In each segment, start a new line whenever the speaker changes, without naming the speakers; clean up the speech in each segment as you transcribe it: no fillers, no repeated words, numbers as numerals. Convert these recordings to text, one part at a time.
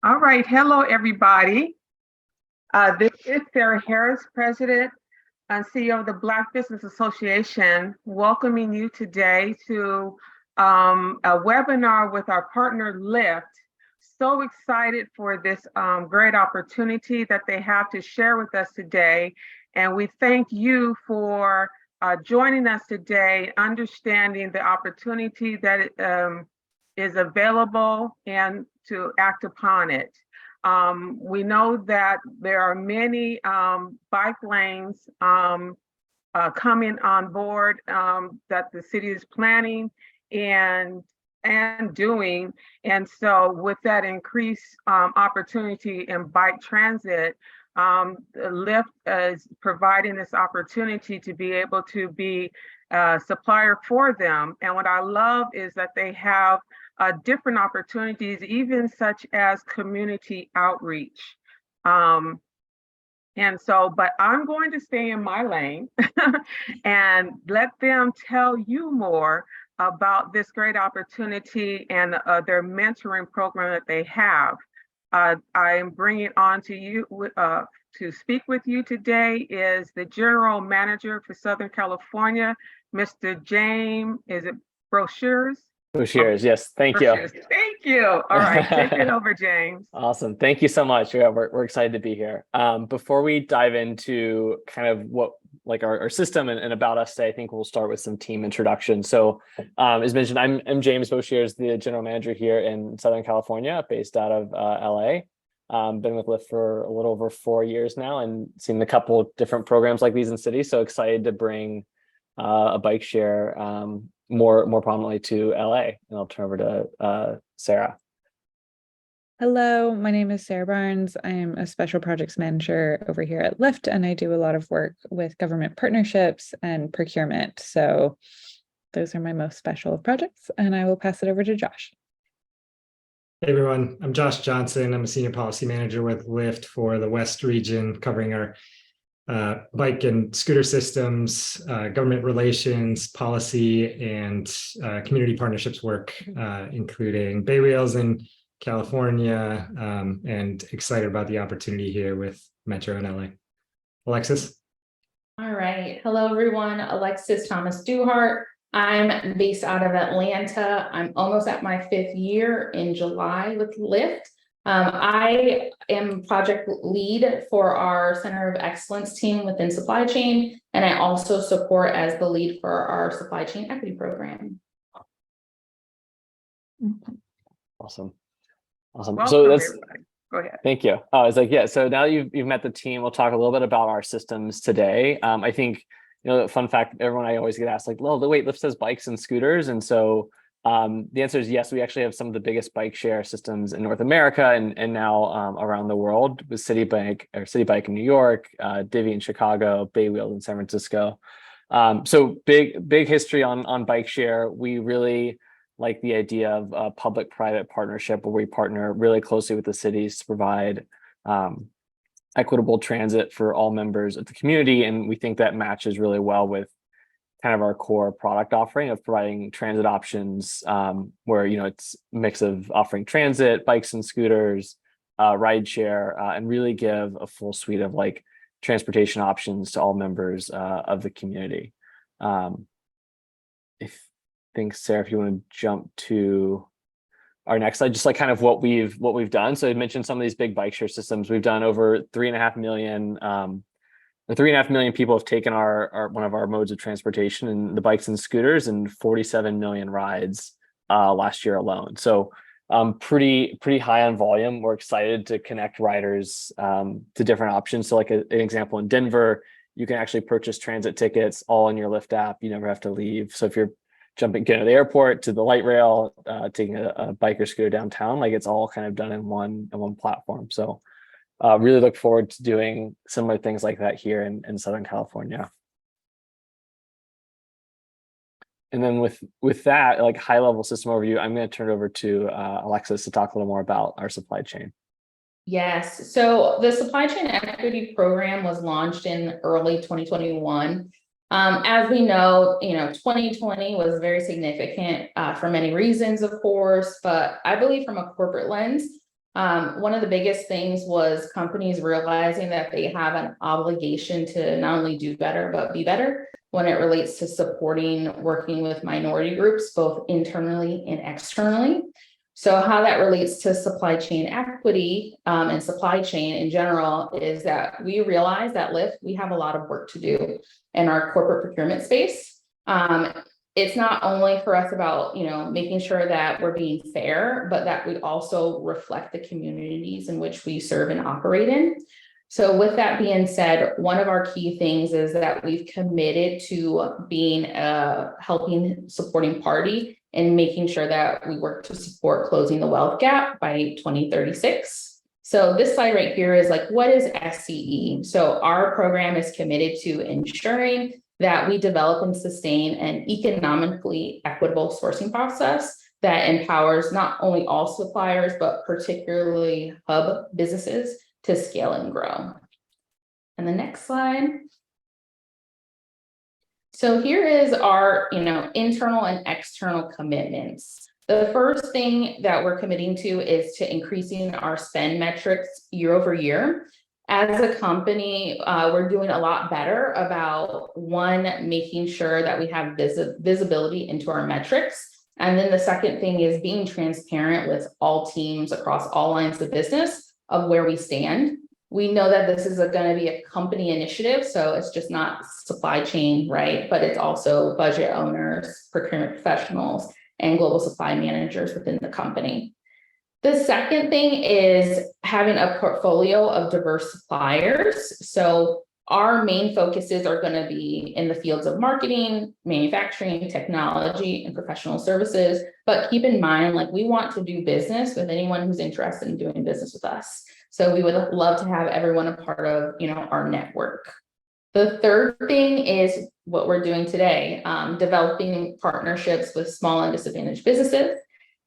All right. Hello, everybody. This is Sarah Harris, President and CEO of the Black Business Association, welcoming you today to a webinar with our partner, Lyft. So excited for this great opportunity that they have to share with us today. And we thank you for joining us today, understanding the opportunity that is available and to act upon it. We know that there are many bike lanes coming on board that the city is planning and doing. And so with that increased opportunity in bike transit, Lyft is providing this opportunity to be able to be a supplier for them. And what I love is that they have different opportunities, even such as community outreach. But I'm going to stay in my lane and let them tell you more about this great opportunity and their mentoring program that they have. I am bringing on to you to speak with you today is the General Manager for Southern California, Mr. James, is it Brochures?
Cheers. Yes. Thank you.
Thank you. All right. Take it over, James.
Awesome. Thank you so much. Yeah, we're excited to be here. Before we dive into kind of what like our system and about us today, I think we'll start with some team introduction. So as mentioned, I'm James Boshiers, the general manager here in Southern California, based out of LA. Been with Lyft for a little over 4 years now and seen a couple of different programs like these in cities. So excited to bring a bike share more prominently to LA, and I'll turn over to Sarah.
Hello, my name is Sarah Barnes. I am a special projects manager over here at Lyft, and I do a lot of work with government partnerships and procurement. So those are my most special projects, and I will pass it over to Josh.
Hey everyone, I'm Josh Johnson. I'm a senior policy manager with Lyft for the West region, covering our bike and scooter systems, government relations, policy, and community partnerships work, including Bay Wheels in California, and excited about the opportunity here with Metro in LA. Alexis?
All right. Hello, everyone. Alexis Thomas Duhart. I'm based out of Atlanta. I'm almost at my 5th year in July with Lyft. I am project lead for our Center of Excellence team within supply chain, and I also support as the lead for our supply chain equity program.
Awesome.
Welcome,
So that's
everybody. Go ahead.
Thank you. I was like, yeah. So now you've met the team, we'll talk a little bit about our systems today. I think, fun fact, everyone, I always get asked like, well, wait, Lyft says bikes and scooters, and so the answer is yes. We actually have some of the biggest bike share systems in North America and now around the world, with City Bike in New York, Divvy in Chicago, Bay Wheels in San Francisco. So big history on bike share. We really like the idea of a public-private partnership where we partner really closely with the cities to provide equitable transit for all members of the community, and we think that matches really well with kind of our core product offering of providing transit options, where it's a mix of offering transit, bikes and scooters, ride share, and really give a full suite of like transportation options to all members of the community. Sarah, if you want to jump to our next slide, just like kind of what we've done. So I mentioned some of these big bike share systems. We've done over 3.5 million. The 3.5 million people have taken our one of our modes of transportation, and the bikes and scooters, and 47 million rides last year alone. So pretty high on volume. We're excited to connect riders to different options. So like an example, in Denver, you can actually purchase transit tickets all in your Lyft app. You never have to leave. So if you're getting to the airport, to the light rail, taking a bike or scooter downtown, like it's all kind of done in one platform. So really look forward to doing similar things like that here in Southern California. And then with that, like high level system overview, I'm going to turn it over to Alexis to talk a little more about our supply chain.
Yes. So the supply chain equity program was launched in early 2021. As we know, 2020 was very significant for many reasons, of course, but I believe from a corporate lens, One of the biggest things was companies realizing that they have an obligation to not only do better, but be better when it relates to supporting working with minority groups, both internally and externally. So how that relates to supply chain equity and supply chain in general is that we realize that Lyft, we have a lot of work to do in our corporate procurement space. It's not only for us about, making sure that we're being fair, but that we also reflect the communities in which we serve and operate in. So with that being said, one of our key things is that we've committed to being a supporting party and making sure that we work to support closing the wealth gap by 2036. So this slide right here is like, what is SCE? So our program is committed to ensuring that we develop and sustain an economically equitable sourcing process that empowers not only all suppliers, but particularly hub businesses to scale and grow. And the next slide. So here is our, internal and external commitments. The first thing that we're committing to is to increasing our spend metrics year over year. As a company, we're doing a lot better about making sure that we have visibility into our metrics. And then the second thing is being transparent with all teams across all lines of business of where we stand. We know that this is going to be a company initiative, so it's just not supply chain, right? But it's also budget owners, procurement professionals, and global supply managers within the company. The second thing is having a portfolio of diverse suppliers. So our main focuses are going to be in the fields of marketing, manufacturing, technology, and professional services. But keep in mind, we want to do business with anyone who's interested in doing business with us. So we would love to have everyone a part of, our network. The third thing is what we're doing today, developing partnerships with small and disadvantaged businesses.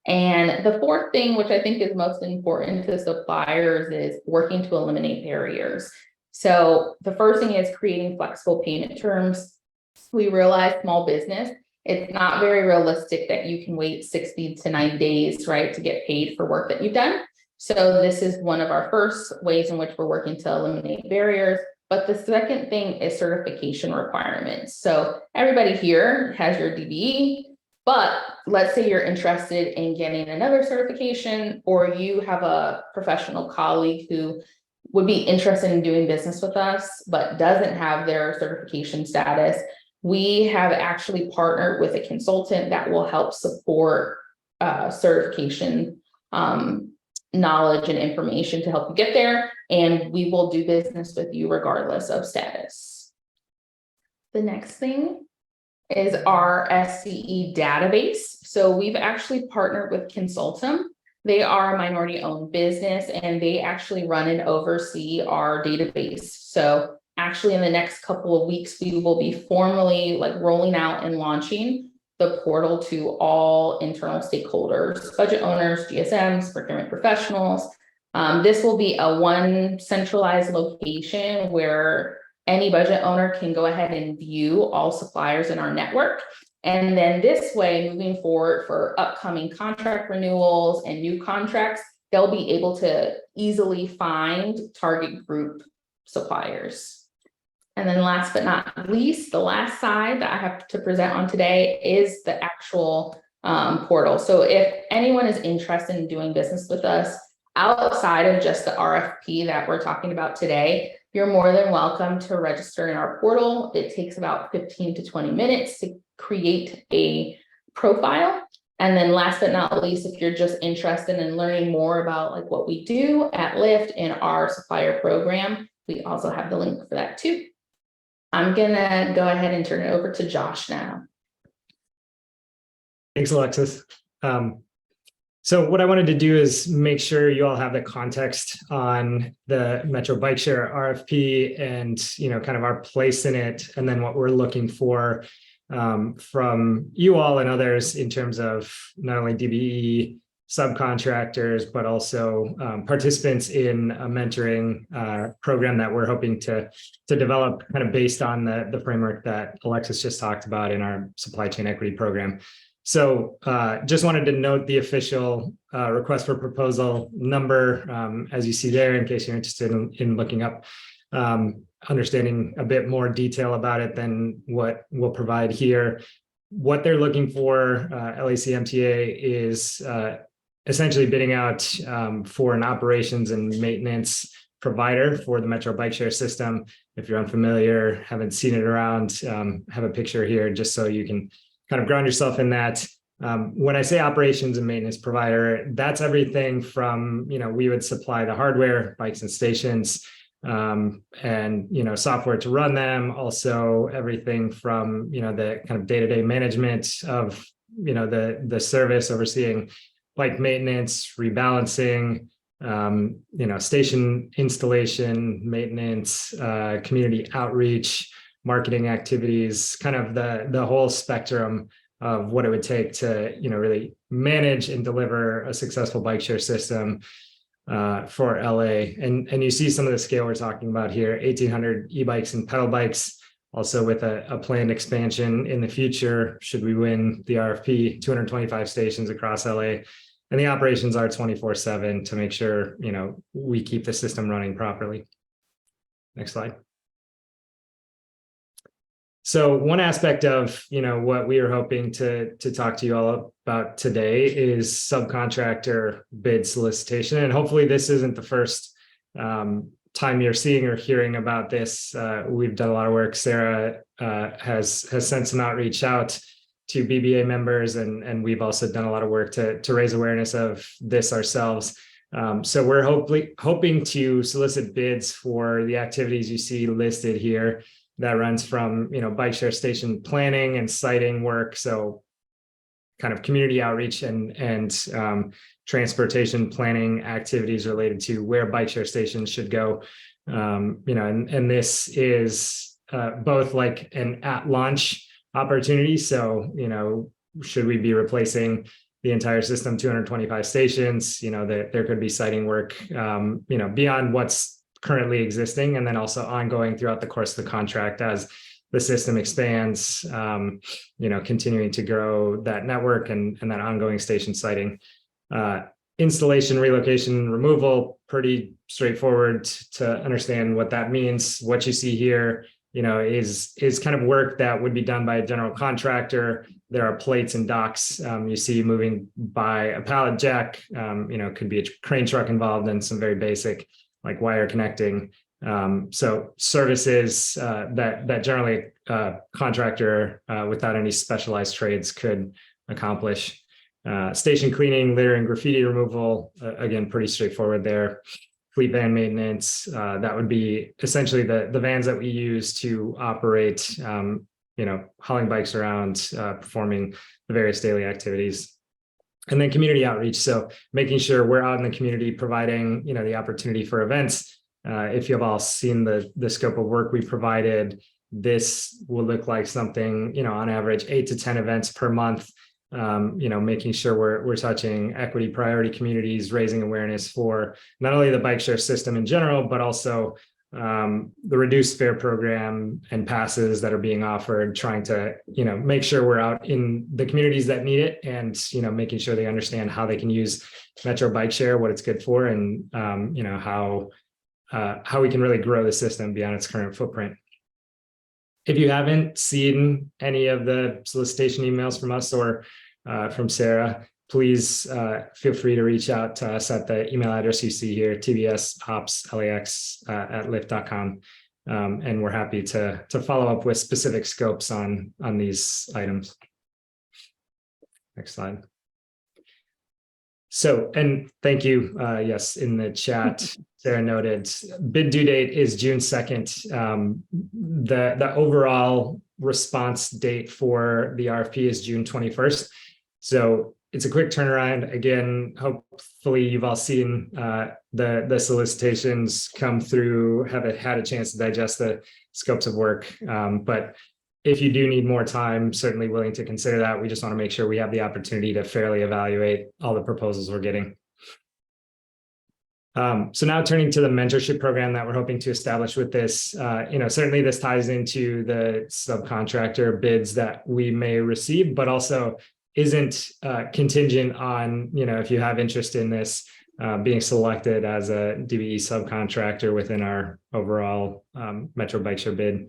And the fourth thing, which I think is most important to suppliers, is working to eliminate barriers. So the first thing is creating flexible payment terms. We realize small business, it's not very realistic that you can wait 60 to 90 days, right, to get paid for work that you've done. So this is one of our first ways in which we're working to eliminate barriers. But the second thing is certification requirements. So everybody here has your DBE, but let's say you're interested in getting another certification, or you have a professional colleague who would be interested in doing business with us, but doesn't have their certification status. We have actually partnered with a consultant that will help support certification knowledge and information to help you get there. And we will do business with you regardless of status. The next thing is our SCE database. So we've actually partnered with Consultum. They are a minority-owned business, and they actually run and oversee our database. So actually in the next couple of weeks, we will be formally rolling out and launching the portal to all internal stakeholders, budget owners, GSMs, procurement professionals. This will be a one centralized location where any budget owner can go ahead and view all suppliers in our network. And then this way, moving forward for upcoming contract renewals and new contracts, they'll be able to easily find target group suppliers. And then last but not least, the last side that I have to present on today is the actual portal. So if anyone is interested in doing business with us outside of just the RFP that we're talking about today, you're more than welcome to register in our portal. It takes about 15 to 20 minutes to create a profile. And then last but not least, if you're just interested in learning more about what we do at Lyft in our supplier program, we also have the link for that too. I'm gonna go ahead and turn it over to Josh now.
Thanks, Alexis. So what I wanted to do is make sure you all have the context on the Metro Bike Share RFP and, kind of our place in it, and then what we're looking for from you all and others in terms of not only DBE subcontractors, but also participants in a mentoring program that we're hoping to develop kind of based on the framework that Alexis just talked about in our supply chain equity program. So just wanted to note the official request for proposal number, as you see there, in case you're interested in looking up, understanding a bit more detail about it than what we'll provide here. What they're looking for, LACMTA, is essentially bidding out for an operations and maintenance provider for the Metro bike share system. If you're unfamiliar, haven't seen it around, have a picture here just so you can kind of ground yourself in that. When I say operations and maintenance provider, that's everything from, we would supply the hardware, bikes and stations, and, software to run them. Also everything from, the kind of day-to-day management of, the service, overseeing bike maintenance, rebalancing, station installation, maintenance, community outreach, marketing activities, kind of the whole spectrum of what it would take to, really manage and deliver a successful bike share system for LA. And you see some of the scale we're talking about here, 1,800 e-bikes and pedal bikes, also with a planned expansion in the future, should we win the RFP, 225 stations across LA. And the operations are 24/7 to make sure, we keep the system running properly. Next slide. So one aspect of, what we are hoping to talk to you all about today is subcontractor bid solicitation. And hopefully this isn't the first time you're seeing or hearing about this. We've done a lot of work. Sarah has sent some outreach out to BBA members, and we've also done a lot of work to raise awareness of this ourselves. So we're hoping to solicit bids for the activities you see listed here. That runs from, bike share station planning and siting work. So kind of community outreach and transportation planning activities related to where bike share stations should go. And this is both like an at launch opportunity. So, should we be replacing the entire system, 225 stations, there could be siting work, beyond what's currently existing, and then also ongoing throughout the course of the contract as the system expands, continuing to grow that network and that ongoing station siting. Installation, relocation, removal, pretty straightforward to understand what that means. What you see here, is kind of work that would be done by a general contractor. There are plates and docks you see moving by a pallet jack, could be a crane truck involved, and some very basic like wire connecting. So services that generally contractor without any specialized trades could accomplish. Station cleaning, litter and graffiti removal, again, pretty straightforward there. Fleet van maintenance, that would be essentially the vans that we use to operate, hauling bikes around, performing the various daily activities. And then community outreach. So making sure we're out in the community, providing, the opportunity for events. If you've all seen the scope of work we provided, this will look like something, on average, 8 to 10 events per month. Making sure we're touching equity priority communities, raising awareness for not only the bike share system in general, but also the reduced fare program and passes that are being offered, trying to, make sure we're out in the communities that need it, and, making sure they understand how they can use Metro bike share, what it's good for, and, how we can really grow the system beyond its current footprint. If you haven't seen any of the solicitation emails from us or from Sarah, please feel free to reach out to us at the email address you see here, tbsopslax@lyft.com. And we're happy to follow up with specific scopes on these items. Next slide. So, and thank you. Yes, in the chat, Sarah noted bid due date is June 2nd. The overall response date for the RFP is June 21st. So it's a quick turnaround. Again, hopefully you've all seen the solicitations come through, have had a chance to digest the scopes of work. But if you do need more time, certainly willing to consider that. We just want to make sure we have the opportunity to fairly evaluate all the proposals we're getting. So now turning to the mentorship program that we're hoping to establish with this, certainly this ties into the subcontractor bids that we may receive, but also isn't contingent on, if you have interest in this, being selected as a DBE subcontractor within our overall Metro Bike Share bid.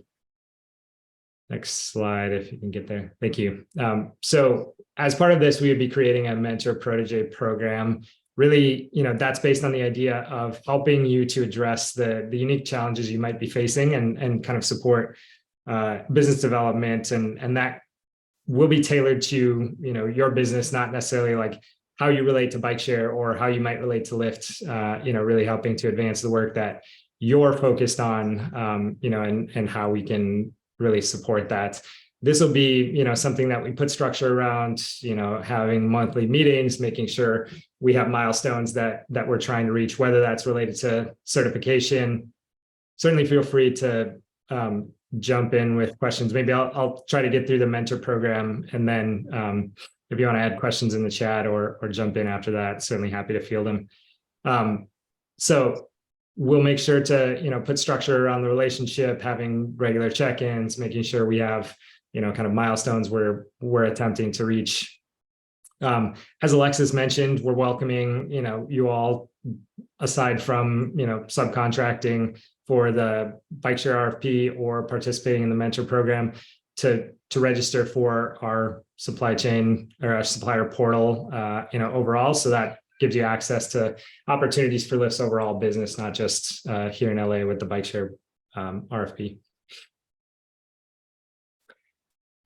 Next slide, if you can get there. Thank you. So as part of this, we would be creating a mentor protege program. Really, that's based on the idea of helping you to address the unique challenges you might be facing and kind of support business development. And that will be tailored to, your business, not necessarily like how you relate to bike share or how you might relate to Lyft, really helping to advance the work that you're focused on, and how we can really support that. This will be, something that we put structure around, having monthly meetings, making sure we have milestones that we're trying to reach, whether that's related to certification. Certainly feel free to jump in with questions. Maybe I'll try to get through the mentor program, and then if you want to add questions in the chat or jump in after that, certainly happy to field them. So we'll make sure to, put structure around the relationship, having regular check-ins, making sure we have, kind of milestones we're attempting to reach. As Alexis mentioned, we're welcoming, you all, aside from, subcontracting for the bike share RFP or participating in the mentor program, to register for our supply chain or our supplier portal, overall. So that gives you access to opportunities for Lyft's overall business, not just here in LA with the bike share RFP.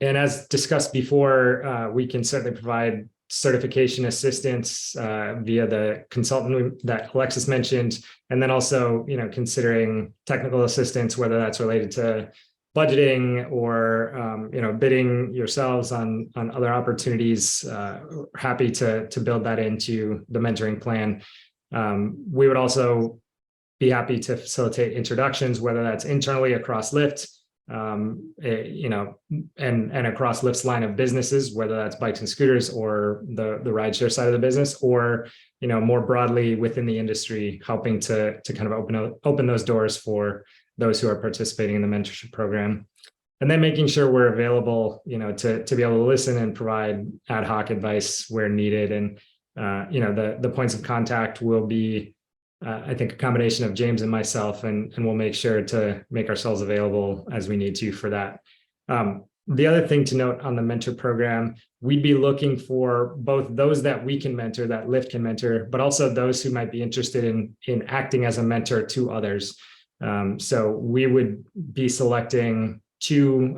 And as discussed before, we can certainly provide certification assistance via the consultant that Alexis mentioned, and then also, considering technical assistance, whether that's related to budgeting or bidding yourselves on other opportunities. Happy to build that into the mentoring plan. We would also be happy to facilitate introductions, whether that's internally across Lyft, and across Lyft's line of businesses, whether that's bikes and scooters or the rideshare side of the business, or more broadly within the industry, helping to kind of open those doors for those who are participating in the mentorship program. And then making sure we're available, to be able to listen and provide ad hoc advice where needed. And the points of contact will be, I think, a combination of James and myself, and we'll make sure to make ourselves available as we need to for that. The other thing to note on the mentor program, we'd be looking for both those that we can mentor, that Lyft can mentor, but also those who might be interested in acting as a mentor to others. So we would be selecting 2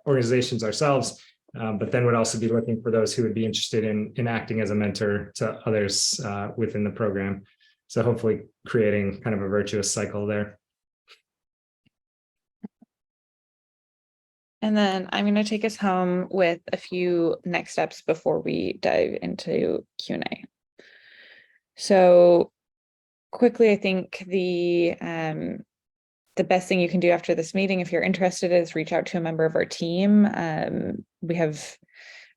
organizations ourselves, but then would also be looking for those who would be interested in acting as a mentor to others within the program. So hopefully creating kind of a virtuous cycle there.
And then I'm going to take us home with a few next steps before we dive into Q&A. So quickly, I think the best thing you can do after this meeting, if you're interested, is reach out to a member of our team. We have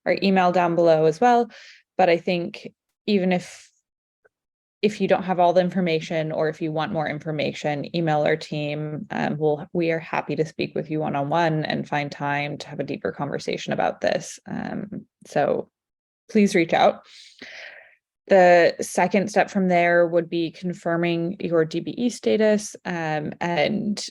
our email down below as well. But I think even if you don't have all the information, or if you want more information, email our team. We are happy to speak with you one-on-one and find time to have a deeper conversation about this. So please reach out. The second step from there would be confirming your DBE status, and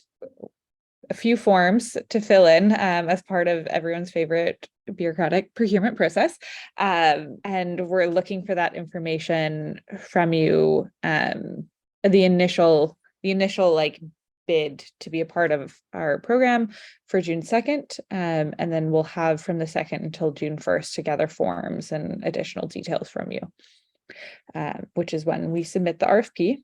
a few forms to fill in as part of everyone's favorite bureaucratic procurement process. And we're looking for that information from you, the initial like bid to be a part of our program for June 2nd. And then we'll have from the 2nd until June 1st to gather forms and additional details from you, which is when we submit the RFP.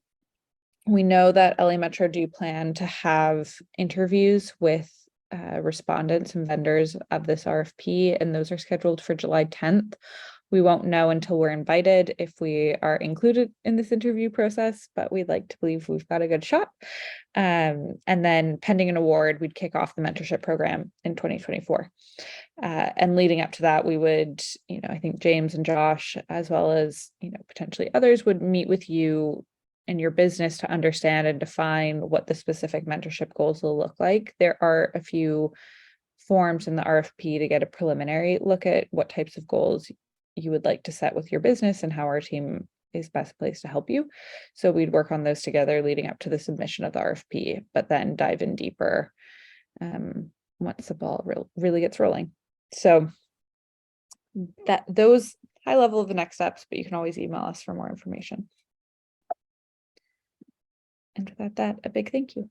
We know that LA Metro do plan to have interviews with respondents and vendors of this RFP, and those are scheduled for July 10th. We won't know until we're invited if we are included in this interview process, but we'd like to believe we've got a good shot. And then pending an award, we'd kick off the mentorship program in 2024. And leading up to that, we would, I think James and Josh, as well as, potentially others, would meet with you and your business to understand and define what the specific mentorship goals will look like. There are a few forms in the RFP to get a preliminary look at what types of goals you would like to set with your business and how our team is best placed to help you. So we'd work on those together leading up to the submission of the RFP, but then dive in deeper once the ball really gets rolling. So those high level of the next steps, but you can always email us for more information. And without that, a big thank you.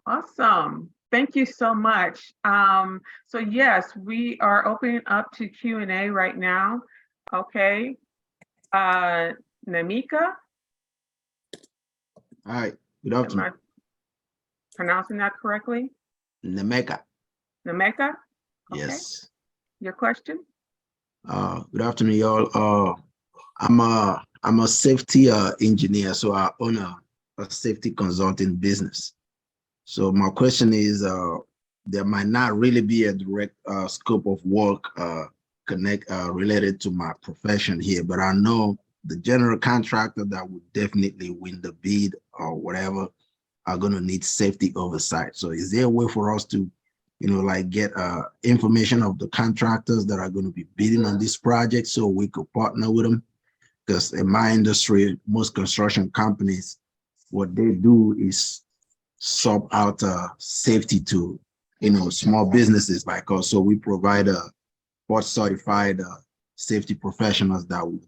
Awesome. Thank you so much. So yes, we are opening up to Q&A right now. Okay. Namika?
Hi, good
Am I
afternoon.
pronouncing that correctly?
Nemeka.
Nameka? Okay.
Yes.
Your question?
Good afternoon, y'all. I'm a safety engineer, so I own a safety consulting business. So my question is, there might not really be a direct scope of work related to my profession here, but I know the general contractor that would definitely win the bid or whatever are going to need safety oversight. So is there a way for us to, like get information of the contractors that are going to be bidding on this project so we could partner with them? Because in my industry, most construction companies, what they do is sub out safety to, small businesses like us. So we provide board certified safety professionals that will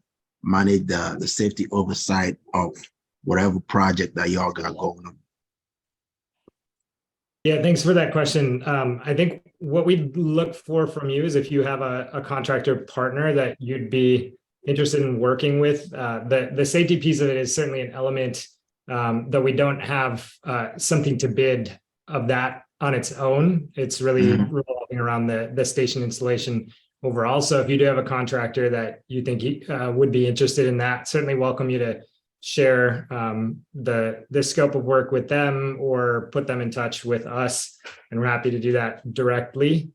manage the safety oversight of whatever project that y'all got going on.
Yeah, thanks for that question. I think what we'd look for from you is if you have a contractor partner that you'd be interested in working with. The safety piece of it is certainly an element that we don't have something to bid of that on its own. It's really revolving around the station installation overall. So if you do have a contractor that you think would be interested in that, certainly welcome you to share the scope of work with them or put them in touch with us, and we're happy to do that directly.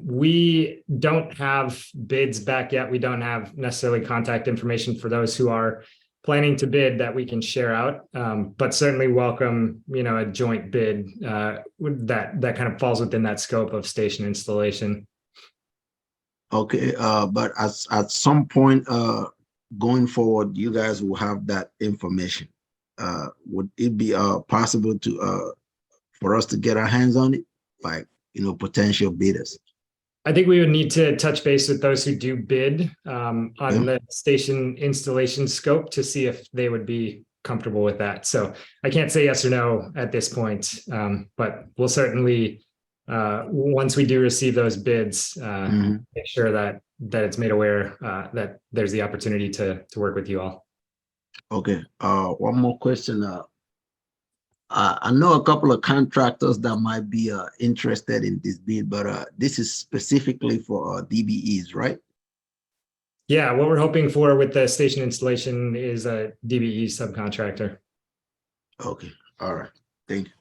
We don't have bids back yet. We don't have necessarily contact information for those who are planning to bid that we can share out, but certainly welcome, a joint bid that kind of falls within that scope of station installation.
Okay, but at some point going forward, you guys will have that information. Would it be possible to for us to get our hands on it, like potential bidders?
I think we would need to touch base with those who do bid on the station installation scope to see if they would be comfortable with that. So I can't say yes or no at this point, but we'll certainly, once we do receive those bids, make sure that it's made aware that there's the opportunity to work with you all. Okay.
One more question. I know a couple of contractors that might be interested in this bid, but this is specifically for DBEs, right?
Yeah, what we're hoping for with the station installation is a DBE subcontractor.
Okay, all right, thank you.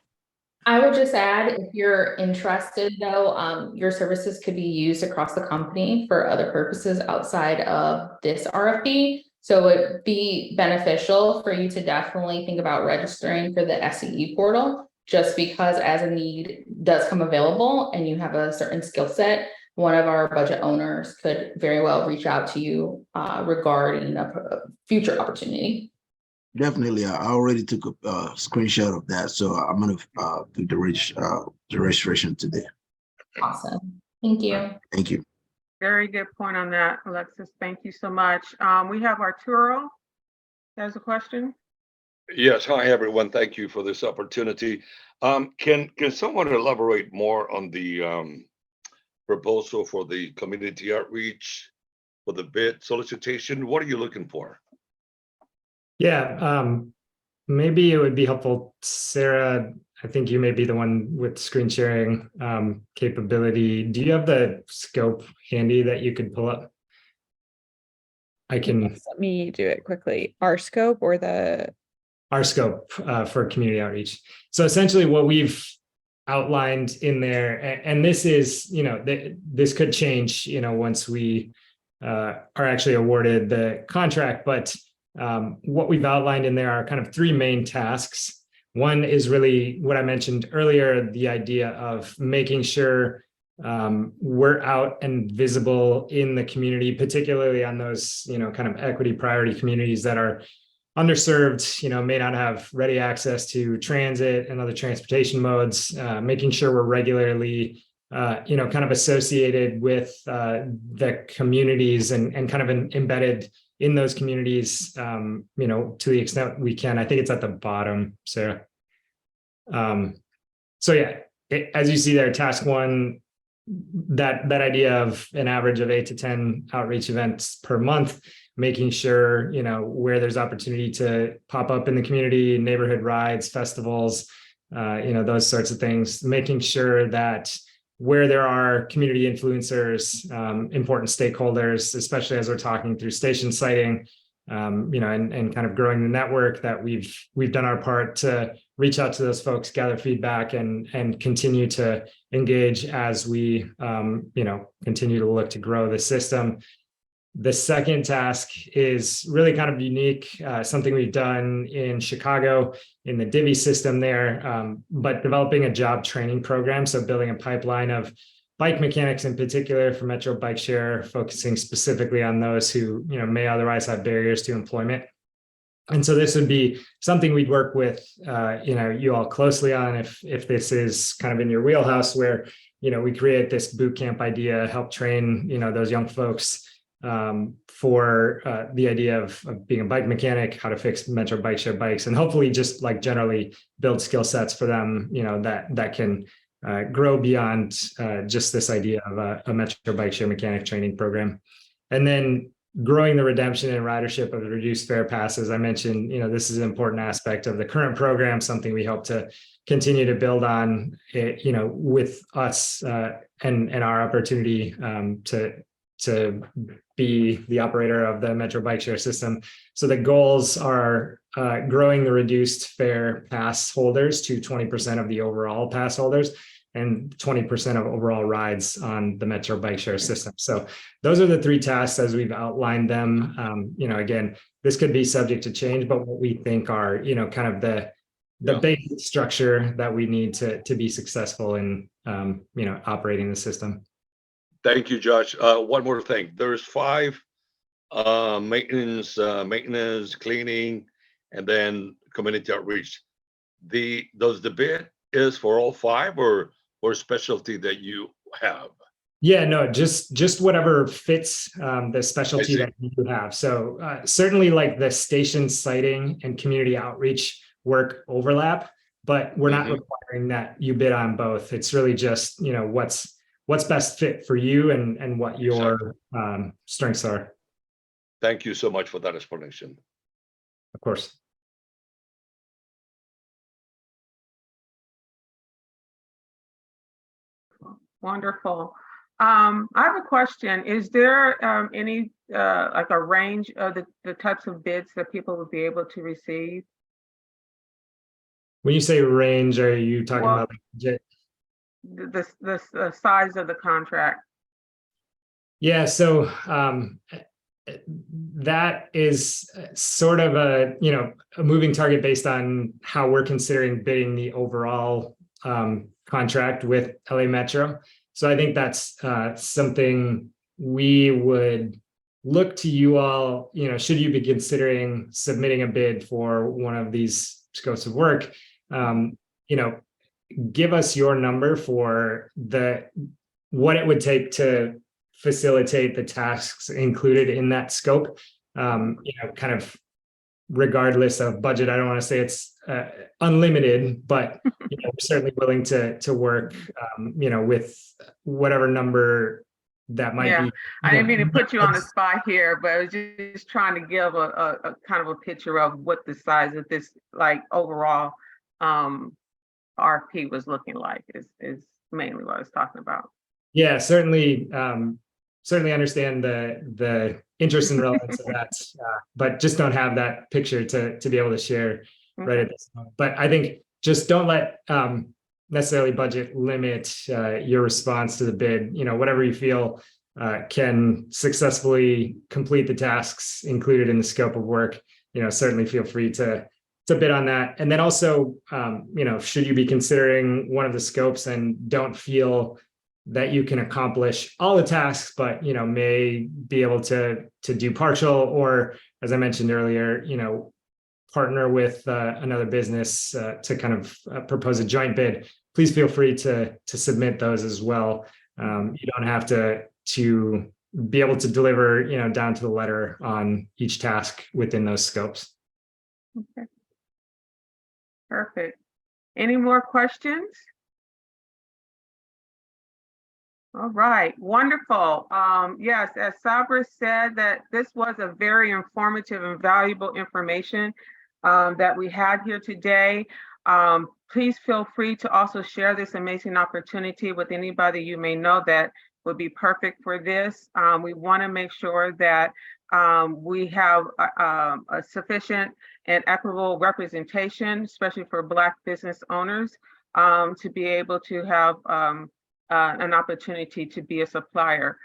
I would just add, if you're interested though, your services could be used across the company for other purposes outside of this RFP. So it would be beneficial for you to definitely think about registering for the SCE portal, just because as a need does come available and you have a certain skill set, one of our budget owners could very well reach out to you regarding a future opportunity.
Definitely, I already took a screenshot of that, so I'm gonna do the registration today.
Awesome, thank you.
Thank you.
Very good point on that, Alexis. Thank you so much. We have Arturo. Has a question?
Yes, hi everyone. Thank you for this opportunity. Can someone elaborate more on the proposal for the community outreach for the bid solicitation? What are you looking for?
Yeah, maybe it would be helpful, Sarah. I think you may be the one with screen sharing capability. Do you have the scope handy that you could pull up? I can.
Yes, let me do it quickly. Our scope or
our scope for community outreach. So essentially what we've outlined in there, and this is, this could change, once we are actually awarded the contract, but what we've outlined in there are kind of three main tasks. One is really what I mentioned earlier, the idea of making sure we're out and visible in the community, particularly on those, kind of equity priority communities that are underserved, may not have ready access to transit and other transportation modes, making sure we're regularly, kind of associated with the communities and kind of embedded in those communities, to the extent we can. I think it's at the bottom, Sarah. So yeah, as you see there, task one, that idea of an average of 8 to 10 outreach events per month, making sure, where there's opportunity to pop up in the community, neighborhood rides, festivals, those sorts of things, making sure that where there are community influencers, important stakeholders, especially as we're talking through station siting, and kind of growing the network, that we've done our part to reach out to those folks, gather feedback, and continue to engage as we, continue to look to grow the system. The second task is really kind of unique, something we've done in Chicago in the DBE system there, but developing a job training program. So building a pipeline of bike mechanics in particular for Metro Bike Share, focusing specifically on those who, may otherwise have barriers to employment. And so this would be something we'd work with, you all closely on if this is kind of in your wheelhouse, where, we create this boot camp idea, help train, those young folks for the idea of being a bike mechanic, how to fix Metro Bike Share bikes, and hopefully just like generally build skill sets for them, that can grow beyond just this idea of a Metro Bike Share mechanic training program. And then growing the redemption and ridership of the reduced fare passes. I mentioned, this is an important aspect of the current program, something we hope to continue to build on, with us and our opportunity to be the operator of the Metro Bike Share system. So the goals are growing the reduced fare pass holders to 20% of the overall pass holders and 20% of overall rides on the Metro Bike Share system. So those are the three tasks as we've outlined them. Again, this could be subject to change, but what we think are, kind of the basic structure that we need to be successful in, operating the system.
Thank you, Josh. One more thing. There's 5 maintenance, cleaning, and then community outreach. Does the bid is for all 5 or specialty that you have?
Yeah, no, just whatever fits the specialty that you have. So certainly like the station siting and community outreach work overlap, but we're not requiring that you bid on both. It's really just, what's best fit for you and what your strengths are.
Thank you so much for that explanation.
Of course.
Wonderful. I have a question. Is there any like a range of the types of bids that people would be able to receive?
When you say range, are you talking about budget?
The size of the contract?
Yeah, so that is sort of a moving target based on how we're considering bidding the overall contract with LA Metro. So I think that's something we would look to you all, should you be considering submitting a bid for one of these scopes of work, give us your number for what it would take to facilitate the tasks included in that scope, kind of regardless of budget. I don't want to say it's unlimited, but we're certainly willing to work, with whatever number that might be.
I didn't mean to put you on the spot here, but I was just trying to give a kind of a picture of what the size of this like overall RFP was looking like is mainly what I was talking about. Yeah,
certainly understand the interest and relevance of that, but just don't have that picture to be able to share right at this moment. But I think just don't let necessarily budget limit your response to the bid. Whatever you feel can successfully complete the tasks included in the scope of work, certainly feel free to bid on that. And then also, should you be considering one of the scopes and don't feel that you can accomplish all the tasks, but may be able to do partial, or as I mentioned earlier, partner with another business to kind of propose a joint bid, please feel free to submit those as well. You don't have to be able to deliver, down to the letter on each task within those scopes.
Okay. Perfect. Any more questions? All right, wonderful. Yes, as Sabra said, that this was a very informative and valuable information that we had here today. Please feel free to also share this amazing opportunity with anybody you may know that would be perfect for this. We want to make sure that we have a sufficient and equitable representation, especially for Black business owners, to be able to have an opportunity to be a supplier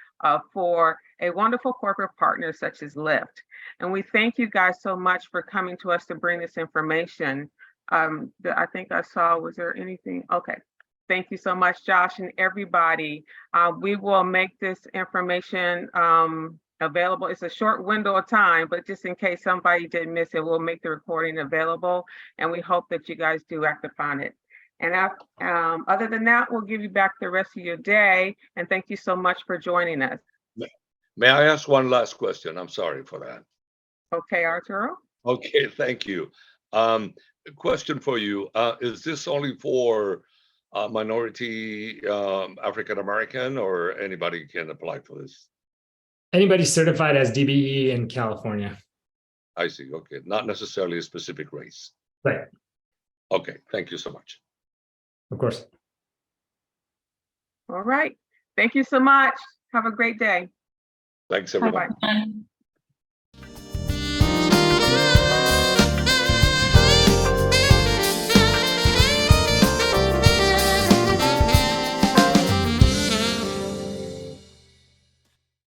for a wonderful corporate partner such as Lyft. And we thank you guys so much for coming to us to bring this information. I think I saw, was there anything? Okay. Thank you so much, Josh, and everybody. We will make this information available. It's a short window of time, but just in case somebody did miss it, we'll make the recording available, and we hope that you guys do act upon it. And other than that, we'll give you back the rest of your day, and thank you so much for joining us.
May I ask one last question? I'm sorry for that.
Okay, Arturo?
Okay, thank you. A question for you. Is this only for minority African American, or anybody can apply for this?
Anybody certified as DBE in California.
I see. Okay, not necessarily a specific race.
Right.
Okay, thank you so much.
Of course.
All right. Thank you so much. Have a great day.
Thanks, everyone.
Bye-bye.